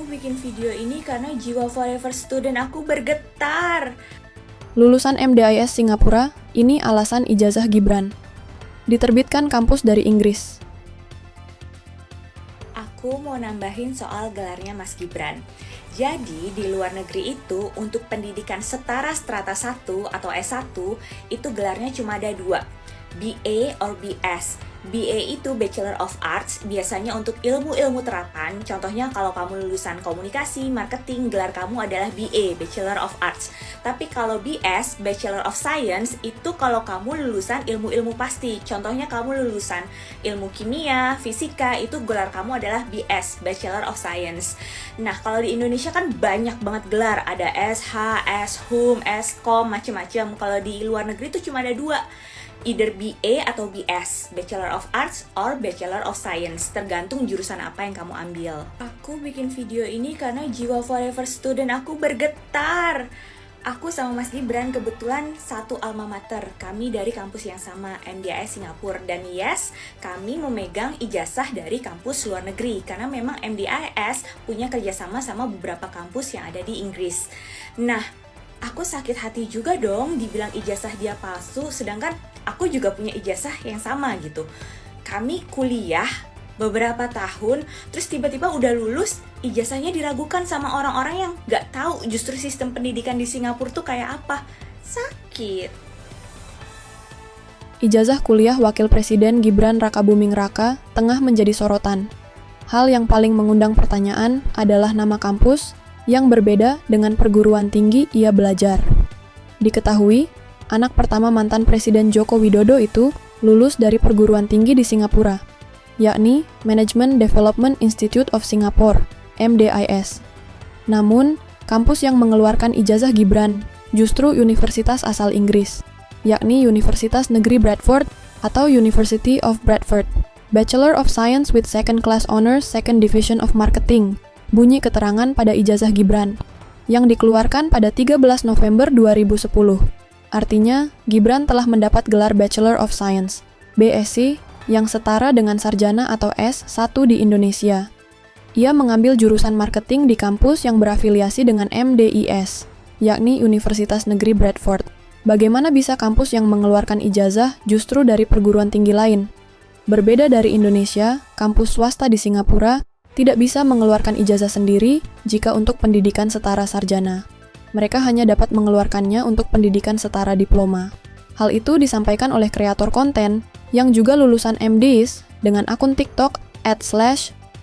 Aku bikin video ini karena jiwa forever student aku bergetar. Lulusan MDIS Singapura, ini alasan ijazah Gibran. Diterbitkan kampus dari Inggris. Aku mau nambahin soal gelarnya Mas Gibran. Jadi di luar negeri itu untuk pendidikan setara strata 1 atau S1 itu gelarnya cuma ada 2, BA or BS. BA itu Bachelor of Arts, biasanya untuk ilmu-ilmu terapan. Contohnya kalau kamu lulusan komunikasi, marketing, gelar kamu adalah BA, Bachelor of Arts. Tapi kalau BS, Bachelor of Science, itu kalau kamu lulusan ilmu-ilmu pasti. Contohnya kamu lulusan ilmu kimia, fisika, itu gelar kamu adalah BS, Bachelor of Science. Nah, kalau di Indonesia kan banyak banget gelar. Ada SH, SHUM, SKOM, macem-macem. Kalau di luar negeri itu cuma ada 2. Either BA atau BS, Bachelor of Arts or Bachelor of Science, tergantung jurusan apa yang kamu ambil. Aku bikin video ini karena jiwa forever student aku bergetar. Aku sama Mas Gibran kebetulan satu alma mater, kami dari kampus yang sama, MDIS Singapura. Dan yes, kami memegang ijazah dari kampus luar negeri, karena memang MDIS punya kerjasama sama beberapa kampus yang ada di Inggris. Nah, aku sakit hati juga dong dibilang ijazah dia palsu, sedangkan aku juga punya ijazah yang sama gitu. Kami kuliah beberapa tahun, terus tiba-tiba udah lulus, ijazahnya diragukan sama orang-orang yang gak tahu justru sistem pendidikan di Singapura tuh kayak apa. Sakit. Ijazah kuliah Wakil Presiden Gibran Rakabuming Raka tengah menjadi sorotan. Hal yang paling mengundang pertanyaan adalah nama kampus yang berbeda dengan perguruan tinggi ia belajar. Diketahui, anak pertama mantan Presiden Joko Widodo itu lulus dari perguruan tinggi di Singapura, yakni Management Development Institute of Singapore, MDIS. Namun, kampus yang mengeluarkan ijazah Gibran justru universitas asal Inggris, yakni Universitas Negeri Bradford atau University of Bradford. Bachelor of Science with Second Class Honors Second Division of Marketing, bunyi keterangan pada ijazah Gibran, yang dikeluarkan pada 13 November 2010. Artinya, Gibran telah mendapat gelar Bachelor of Science, BSc, yang setara dengan sarjana atau S1 di Indonesia. Ia mengambil jurusan marketing di kampus yang berafiliasi dengan MDIS, yakni Universitas Negeri Bradford. Bagaimana bisa kampus yang mengeluarkan ijazah justru dari perguruan tinggi lain? Berbeda dari Indonesia, kampus swasta di Singapura tidak bisa mengeluarkan ijazah sendiri jika untuk pendidikan setara sarjana. Mereka hanya dapat mengeluarkannya untuk pendidikan setara diploma. Hal itu disampaikan oleh kreator konten yang juga lulusan MDIS dengan akun TikTok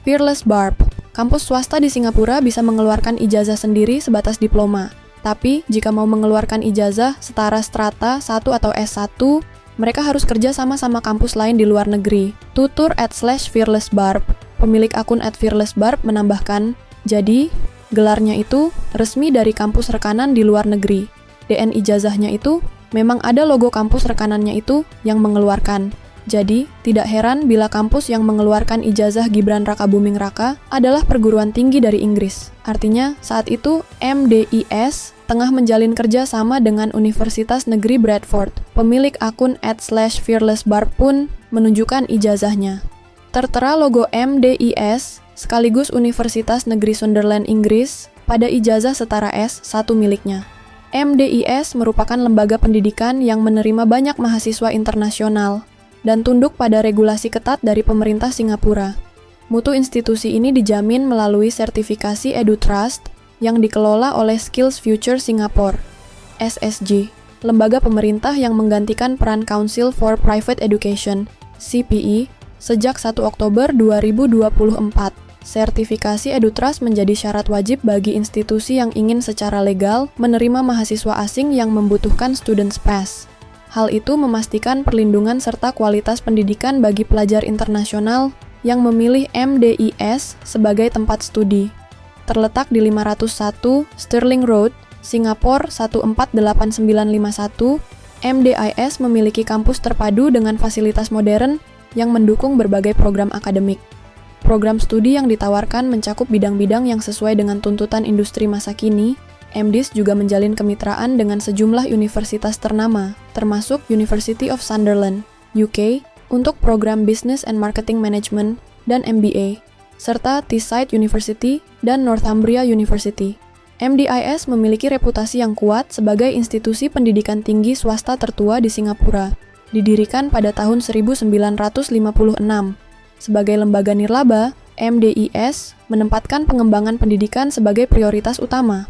@fearlessbarb. Kampus swasta di Singapura bisa mengeluarkan ijazah sendiri sebatas diploma. Tapi, jika mau mengeluarkan ijazah setara strata 1 atau S1, mereka harus kerja sama kampus lain di luar negeri. Tutur @fearlessbarb, pemilik akun @fearlessbarb menambahkan, jadi, gelarnya itu resmi dari kampus rekanan di luar negeri. DN ijazahnya itu memang ada logo kampus rekanannya itu yang mengeluarkan. Jadi, tidak heran bila kampus yang mengeluarkan ijazah Gibran Rakabuming Raka adalah perguruan tinggi dari Inggris. Artinya, saat itu MDIS tengah menjalin kerja sama dengan Universitas Negeri Bradford. Pemilik akun @fearlessbarb pun menunjukkan ijazahnya. Tertera logo MDIS sekaligus Universitas Negeri Sunderland, Inggris, pada ijazah setara S1 miliknya. MDIS merupakan lembaga pendidikan yang menerima banyak mahasiswa internasional dan tunduk pada regulasi ketat dari pemerintah Singapura. Mutu institusi ini dijamin melalui sertifikasi EduTrust yang dikelola oleh Skills Future Singapore, SSG, lembaga pemerintah yang menggantikan peran Council for Private Education, CPE, sejak 1 Oktober 2024. Sertifikasi EduTrust menjadi syarat wajib bagi institusi yang ingin secara legal menerima mahasiswa asing yang membutuhkan Students Pass. Hal itu memastikan perlindungan serta kualitas pendidikan bagi pelajar internasional yang memilih MDIS sebagai tempat studi. Terletak di 501 Stirling Road, Singapura 148951, MDIS memiliki kampus terpadu dengan fasilitas modern yang mendukung berbagai program akademik. Program studi yang ditawarkan mencakup bidang-bidang yang sesuai dengan tuntutan industri masa kini. MDIS juga menjalin kemitraan dengan sejumlah universitas ternama, termasuk University of Sunderland, UK, untuk program Business and Marketing Management dan MBA. serta Teesside University dan Northumbria University. MDIS memiliki reputasi yang kuat sebagai institusi pendidikan tinggi swasta tertua di Singapura, didirikan pada tahun 1956. Sebagai lembaga nirlaba, MDIS menempatkan pengembangan pendidikan sebagai prioritas utama.